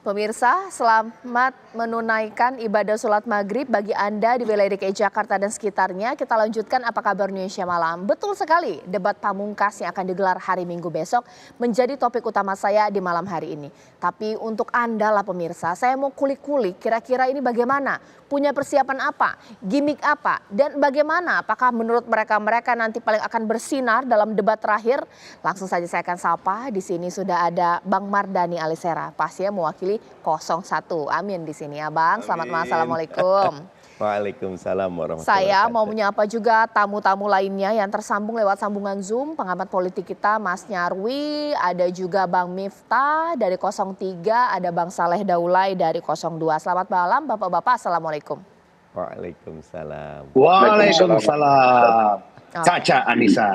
Pemirsa, selamat menunaikan ibadah sholat maghrib bagi Anda di wilayah DKI Jakarta dan sekitarnya. Kita lanjutkan apa kabar Indonesia Malam. Betul sekali, debat pamungkas yang akan digelar hari Minggu besok menjadi topik utama saya di malam hari ini. Tapi untuk Anda lah pemirsa, saya mau kulik-kulik kira-kira ini bagaimana? Punya persiapan apa? Gimik apa? Dan bagaimana? Apakah menurut mereka nanti paling akan bersinar dalam debat terakhir? Langsung saja saya akan sapa. Di sini sudah ada Bang Mardhani Alisera, pastinya mewakili 01. Amin di sini ya Bang. Selamat malam, assalamualaikum. Waalaikumsalam warahmatullahi wabarakatuh. Saya mau menyapa juga tamu-tamu lainnya yang tersambung lewat sambungan Zoom. Pengamat politik kita Mas Nyarwi, ada juga Bang Miftah dari 03, ada Bang Saleh Daulay dari 02. Selamat malam Bapak-Bapak, assalamualaikum. Waalaikumsalam. Waalaikumsalam. Caca Anissa,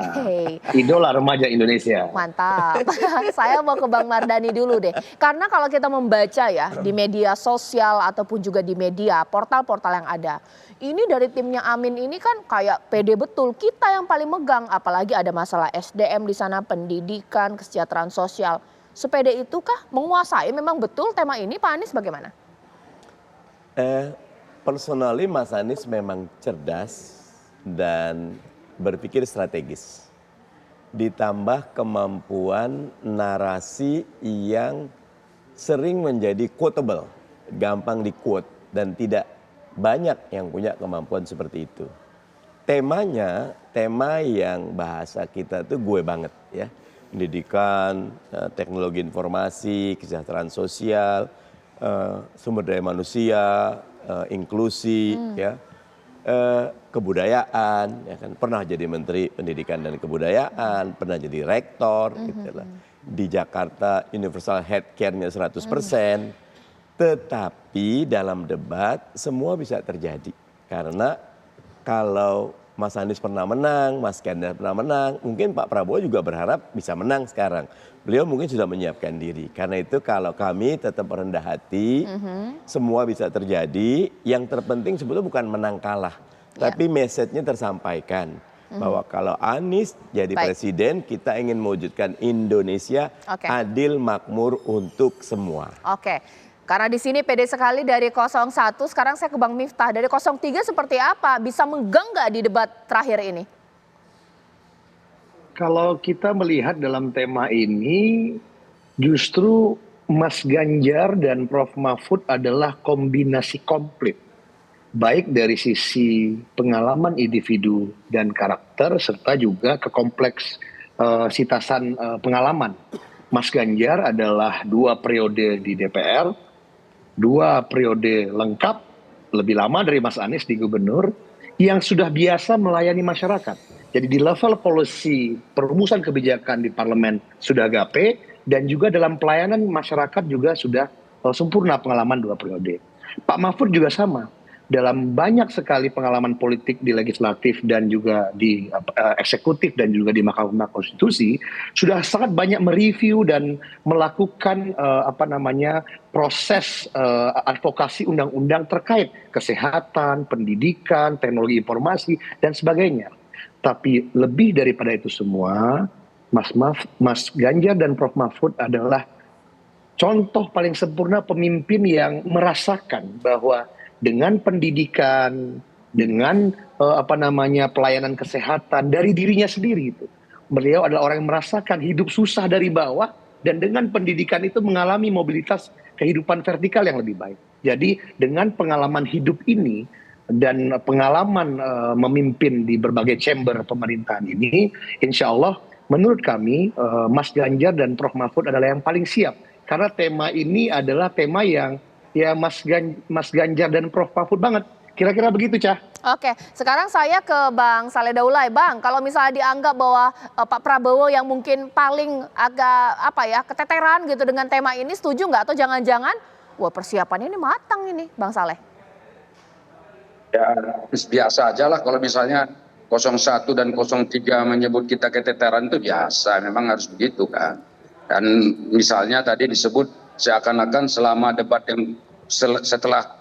idola remaja Indonesia. Mantap. Saya mau ke Bang Mardhani dulu deh. Karena kalau kita membaca ya di media sosial ataupun juga di media, portal-portal yang ada. Ini dari timnya Amin ini kan kayak pede betul. Kita yang paling megang. Apalagi ada masalah SDM di sana, pendidikan, kesejahteraan sosial. Sepede itukah menguasai memang betul tema ini, Pak Anies bagaimana? Personally Mas Anies memang cerdas dan berpikir strategis, ditambah kemampuan narasi yang sering menjadi quotable, gampang di quote dan tidak banyak yang punya kemampuan seperti itu. Temanya, tema yang bahasa kita tuh gue banget ya, pendidikan, teknologi informasi, kesejahteraan sosial, sumber daya manusia, inklusi, ya. Kebudayaan, ya kan, pernah jadi Menteri Pendidikan dan Kebudayaan, pernah jadi rektor, gitu lah. Di Jakarta universal healthcare-nya 100%, tetapi dalam debat semua bisa terjadi. Karena kalau Mas Anies pernah menang, Mas Ganjar pernah menang, mungkin Pak Prabowo juga berharap bisa menang sekarang. Beliau mungkin sudah menyiapkan diri. Karena itu kalau kami tetap rendah hati, semua bisa terjadi. Yang terpenting sebetulnya bukan menang kalah, tapi message-nya tersampaikan. Bahwa kalau Anies jadi presiden, kita ingin mewujudkan Indonesia adil makmur untuk semua. Oke. Karena di sini pede sekali dari 01, sekarang saya ke Bang Miftah. Dari 03 seperti apa? Bisa megang nggak di debat terakhir ini? Kalau kita melihat dalam tema ini, justru Mas Ganjar dan Prof. Mahfud adalah kombinasi komplit. Baik dari sisi pengalaman individu dan karakter, serta juga kekompleksitasan pengalaman. Mas Ganjar adalah 2 periode di DPR, 2 periode lengkap, lebih lama dari Mas Anies di gubernur, yang sudah biasa melayani masyarakat. Jadi di level policy, perumusan kebijakan di parlemen sudah gape, dan juga dalam pelayanan masyarakat juga sudah sempurna pengalaman 2 periode. Pak Mahfud juga sama. Dalam banyak sekali pengalaman politik di legislatif dan juga di eksekutif dan juga di Mahkamah Konstitusi, sudah sangat banyak mereview dan melakukan proses advokasi undang-undang terkait kesehatan, pendidikan, teknologi informasi dan sebagainya. Tapi lebih daripada itu semua, Mas Ganjar dan Prof. Mahfud adalah contoh paling sempurna pemimpin yang merasakan bahwa dengan pendidikan, dengan pelayanan kesehatan dari dirinya sendiri itu. Beliau adalah orang yang merasakan hidup susah dari bawah dan dengan pendidikan itu mengalami mobilitas kehidupan vertikal yang lebih baik. Jadi dengan pengalaman hidup ini dan pengalaman memimpin di berbagai chamber pemerintahan ini, insya Allah menurut kami Mas Ganjar dan Prof. Mahfud adalah yang paling siap. Karena tema ini adalah tema yang ya Mas Ganjar dan Prof. Mahfud banget. Kira-kira begitu, Cah. Oke, sekarang saya ke Bang Saleh Daulay. Bang, kalau misalnya dianggap bahwa Pak Prabowo yang mungkin paling agak keteteran gitu dengan tema ini, setuju nggak? Atau jangan-jangan, wah persiapannya ini matang ini, Bang Saleh? Ya, biasa aja lah kalau misalnya 01 dan 03 menyebut kita keteteran itu biasa, memang harus begitu kan. Dan misalnya tadi disebut seakan-akan setelah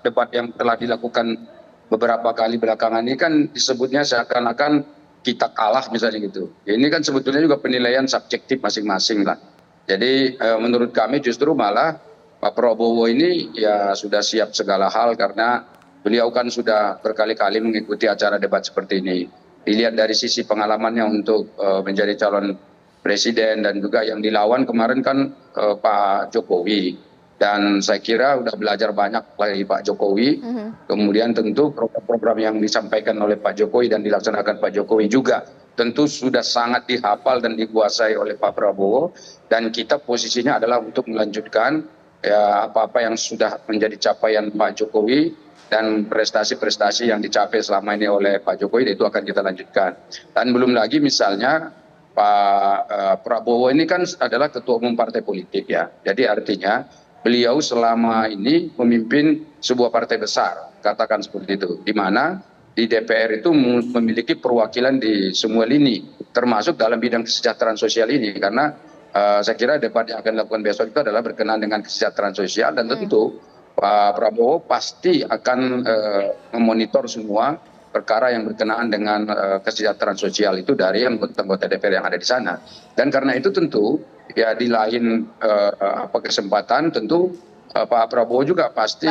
debat yang telah dilakukan beberapa kali belakangan ini kan disebutnya seakan-akan kita kalah misalnya gitu. Ya, ini kan sebetulnya juga penilaian subjektif masing-masing lah. Jadi menurut kami justru malah Pak Prabowo ini ya sudah siap segala hal karena beliau kan sudah berkali-kali mengikuti acara debat seperti ini. Dilihat dari sisi pengalamannya untuk menjadi calon presiden dan juga yang dilawan kemarin kan Pak Jokowi. Dan saya kira sudah belajar banyak dari Pak Jokowi. Kemudian tentu program-program yang disampaikan oleh Pak Jokowi dan dilaksanakan Pak Jokowi juga tentu sudah sangat dihafal dan dikuasai oleh Pak Prabowo. Dan kita posisinya adalah untuk melanjutkan ya apa-apa yang sudah menjadi capaian Pak Jokowi dan prestasi-prestasi yang dicapai selama ini oleh Pak Jokowi itu akan kita lanjutkan. Dan belum lagi misalnya Pak Prabowo ini kan adalah ketua umum partai politik ya. Jadi artinya beliau selama ini memimpin sebuah partai besar, katakan seperti itu, di mana di DPR itu memiliki perwakilan di semua lini, termasuk dalam bidang kesejahteraan sosial ini, karena saya kira debat yang akan dilakukan besok itu adalah berkenaan dengan kesejahteraan sosial dan tentu Pak Prabowo pasti akan memonitor semua perkara yang berkenaan dengan kesejahteraan sosial itu dari anggota DPR yang ada di sana. Dan karena itu tentu ya di lain kesempatan tentu Pak Prabowo juga pasti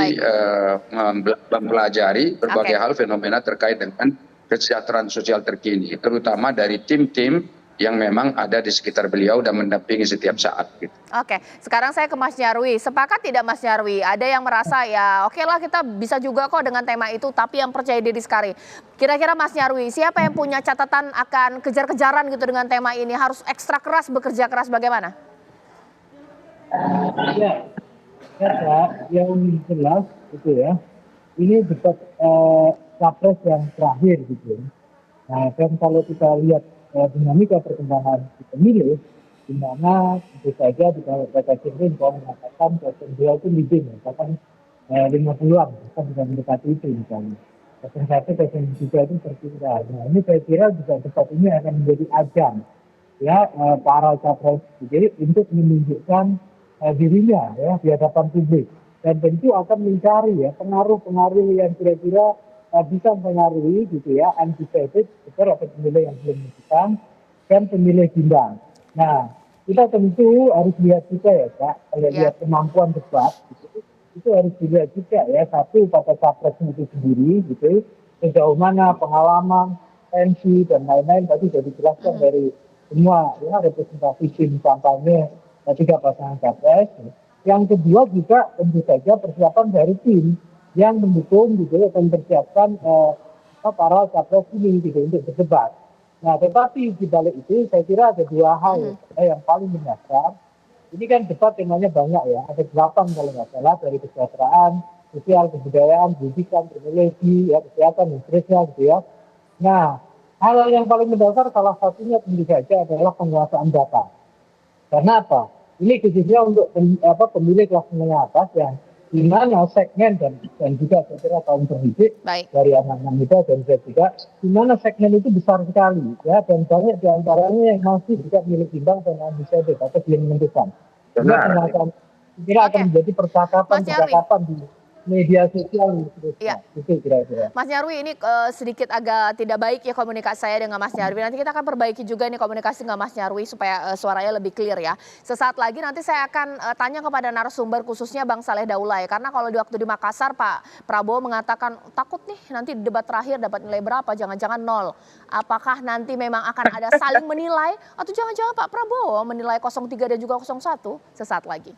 mempelajari berbagai hal fenomena terkait dengan kesejahteraan sosial terkini, terutama dari tim-tim yang memang ada di sekitar beliau dan mendampingi setiap saat. Gitu. Oke, sekarang saya ke Mas Nyarwi. Sepakat tidak Mas Nyarwi? Ada yang merasa ya oke lah kita bisa juga kok dengan tema itu, tapi yang percaya diri sekali. Kira-kira Mas Nyarwi, siapa yang punya catatan akan kejar-kejaran gitu dengan tema ini? Harus ekstra keras, bekerja keras bagaimana? Yang jelas gitu ya, ini debat capres yang terakhir gitu. Nah, dan kalau kita lihat dinamika perkembangan di pemilu, di mana tentu saja di data Cendrin kalau mengatakan beliau itu leading, bahkan 50-an, bahkan bisa mendekati itu misalnya. Satu juga itu tertinggal. Nah, ini saya kira juga debat ini akan menjadi ajang ya para capres jadi untuk menunjukkan dirinya ya di hadapan publik, dan tentu akan mencari ya pengaruh-pengaruh yang kira-kira bisa mempengaruhi gitu ya undecided atau pemilih yang belum menentukan dan pemilih bimbang. Nah, kita tentu harus lihat juga ya Pak, kalau lihat kemampuan debat gitu, itu harus dilihat juga ya satu pada capres itu sendiri gitu, sejauh mana pengalaman, tensi dan lain-lain tadi sudah dijelaskan dari semua ya representasi tim kampanye tiga pasangan capres. Yang kedua juga tentu saja persiapan dari tim yang mendukung gitu dan mempersiapkan para capres ini gitu untuk berdebat. Nah, tetapi di balik itu saya kira ada dua hal yang paling mendasar. Ini kan debat temanya banyak ya, ada 8 kalau nggak salah, dari kesejahteraan, sosial, kebudayaan, pendidikan, teknologi, ya, kesehatan, dan seterusnya gitu ya. Nah, hal yang paling mendasar salah satunya tentu saja adalah penguasaan data. Karena apa? Ini khususnya untuk pemilih kelas menengah atas yang di mana segmen dan juga saya kira kaum terdidik dari anak-anak muda dan saya juga, di mana segmen itu besar sekali ya, dan banyak diantaranya yang masih juga milik bimbang dan undecided atau belum menentukan. Kira akan menjadi percakapan di media sosial itu kira-kira. Mas Nyarwi, ini sedikit agak tidak baik ya komunikasi saya dengan Mas Nyarwi. Nanti kita akan perbaiki juga nih komunikasi dengan Mas Nyarwi supaya suaranya lebih clear ya. Sesaat lagi nanti saya akan tanya kepada narasumber khususnya Bang Saleh Daulay. Karena kalau di waktu di Makassar Pak Prabowo mengatakan takut nih nanti di debat terakhir dapat nilai berapa, jangan-jangan 0. Apakah nanti memang akan ada saling menilai atau jangan-jangan Pak Prabowo menilai 03 dan juga 01? Sesaat lagi.